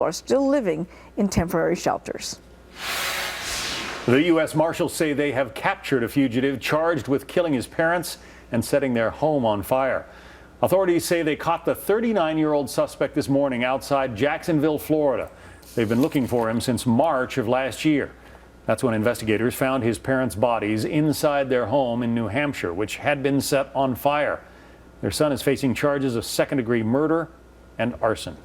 are still living in temporary shelters. The U.S. Marshals say they have captured a fugitive charged with killing his parents and setting their home on fire. Authorities say they caught the 39-year-old suspect this morning outside Jacksonville, Florida. They've been looking for him since March of last year. That's when investigators found his parents' bodies inside their home in New Hampshire, which had been set on fire. Their son is facing charges of second-degree murder and arson.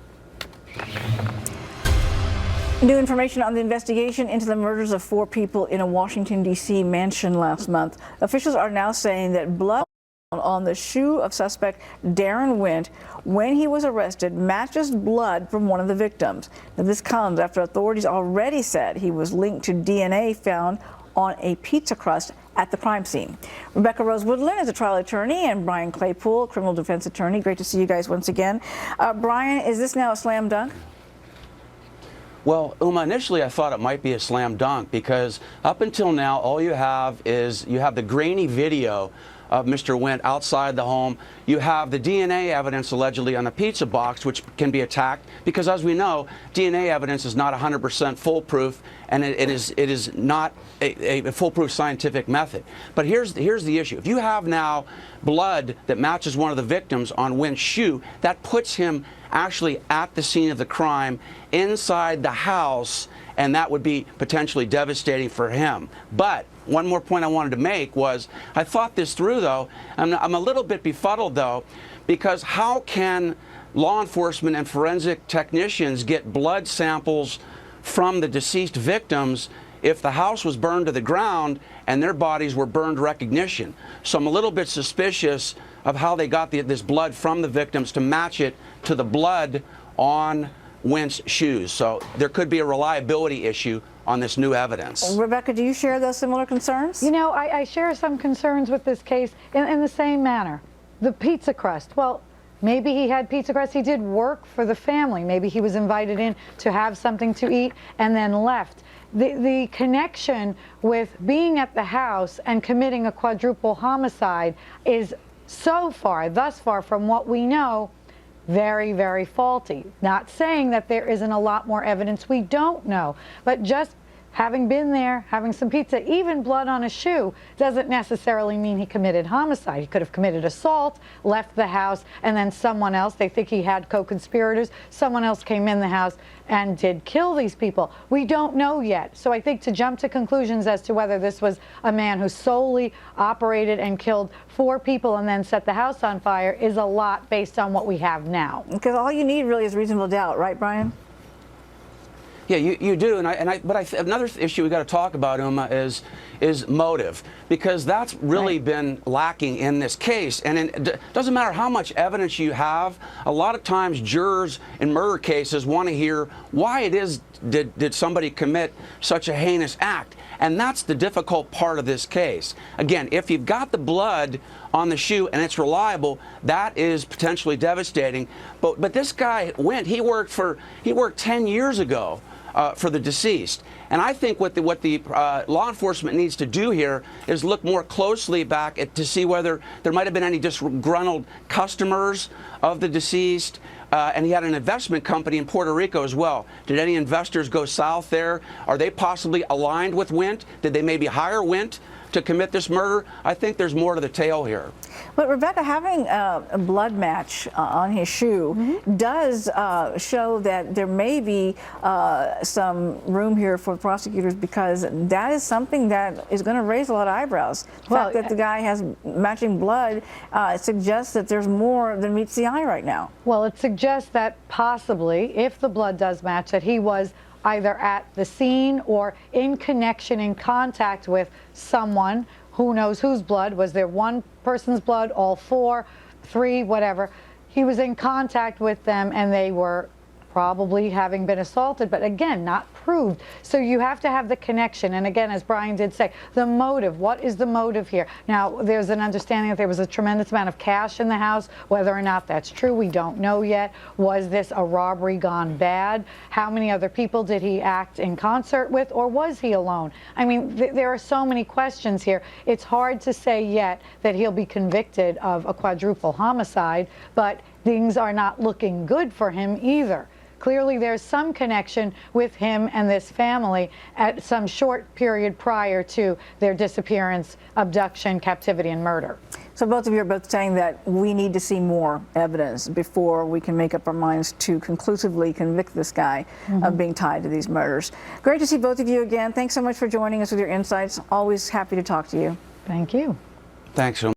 New information on the investigation into the murders of 4 people in a Washington, D.C. mansion last month. Officials are now saying that blood on the shoe of suspect Darren Wint when he was arrested matches blood from one of the victims. Now, this comes after authorities already said he was linked to DNA found on a pizza crust at the crime scene. Rebecca Rose Woodland is a trial attorney, and Brian Claypool, criminal defense attorney. Great to see you guys once again. Brian, is this now a slam dunk? Well, Uma, initially I thought it might be a slam dunk because up until now, all you have is the grainy video of Mr. Wint outside the home. You have the DNA evidence allegedly on the pizza box, which can be attacked because, as we know, DNA evidence is not 100% foolproof, and it is not a foolproof scientific method. But here's the issue. If you have now blood that matches one of the victims on Wint's shoe, that puts him actually at the scene of the crime inside the house, and that would be potentially devastating for him. But one more point I wanted to make was I thought this through, though. I'm a little bit befuddled, though, because how can law enforcement and forensic technicians get blood samples from the deceased victims if the house was burned to the ground and their bodies were burned recognition? So I'm a little bit suspicious of how they got this blood from the victims to match it to the blood on Wint's shoes. So there could be a reliability issue on this new evidence. Rebecca, do you share those similar concerns? You know, I share some concerns with this case in the same manner. The pizza crust. Well, maybe he had pizza crust. He did work for the family. Maybe he was invited in to have something to eat and then left. The connection with being at the house and committing a quadruple homicide is thus far from what we know, very, very faulty. Not saying that there isn't a lot more evidence we don't know, but just having been there, having some pizza, even blood on a shoe, doesn't necessarily mean he committed homicide. He could have committed assault, left the house, and then someone else, they think he had co-conspirators, someone else came in the house and did kill these people. We don't know yet. So I think to jump to conclusions as to whether this was a man who solely operated and killed 4 people and then set the house on fire is a lot based on what we have now. Because all you need really is reasonable doubt, right, Brian? Yeah, you do, but another issue we got to talk about, Uma, is motive, because that's really been lacking in this case. And it doesn't matter how much evidence you have. A lot of times, jurors in murder cases want to hear why it is did somebody commit such a heinous act, and that's the difficult part of this case. Again, if you've got the blood on the shoe and it's reliable, that is potentially devastating. But this guy Wint, he worked 10 years ago for the deceased. And I think what the law enforcement needs to do here is look more closely back to see whether there might have been any disgruntled customers of the deceased. And he had an investment company in Puerto Rico as well. Did any investors go south there? Are they possibly aligned with Wint? Did they maybe hire Wint to commit this murder? I think there's more to the tale here. But Rebecca, having a blood match on his shoe does show that there may be some room here for prosecutors, because that is something that is going to raise a lot of eyebrows. The fact that the guy has matching blood suggests that there's more than meets the eye right now. Well, it suggests that possibly, if the blood does match, that he was either at the scene or in connection, in contact with someone. Who knows whose blood? Was there one person's blood, all 4, 3, whatever? He was in contact with them, and they were probably having been assaulted, but again, not proved. So you have to have the connection. And again, as Brian did say, the motive. What is the motive here? Now, there's an understanding that there was a tremendous amount of cash in the house. Whether or not that's true, we don't know yet. Was this a robbery gone bad? How many other people did he act in concert with, or was he alone? I mean, there are so many questions here. It's hard to say yet that he'll be convicted of a quadruple homicide, but things are not looking good for him either. Clearly, there's some connection with him and this family at some short period prior to their disappearance, abduction, captivity, and murder. So both of you are both saying that we need to see more evidence before we can make up our minds to conclusively convict this guy of being tied to these murders. Great to see both of you again. Thanks so much for joining us with your insights. Always happy to talk to you. Thank you. Thanks,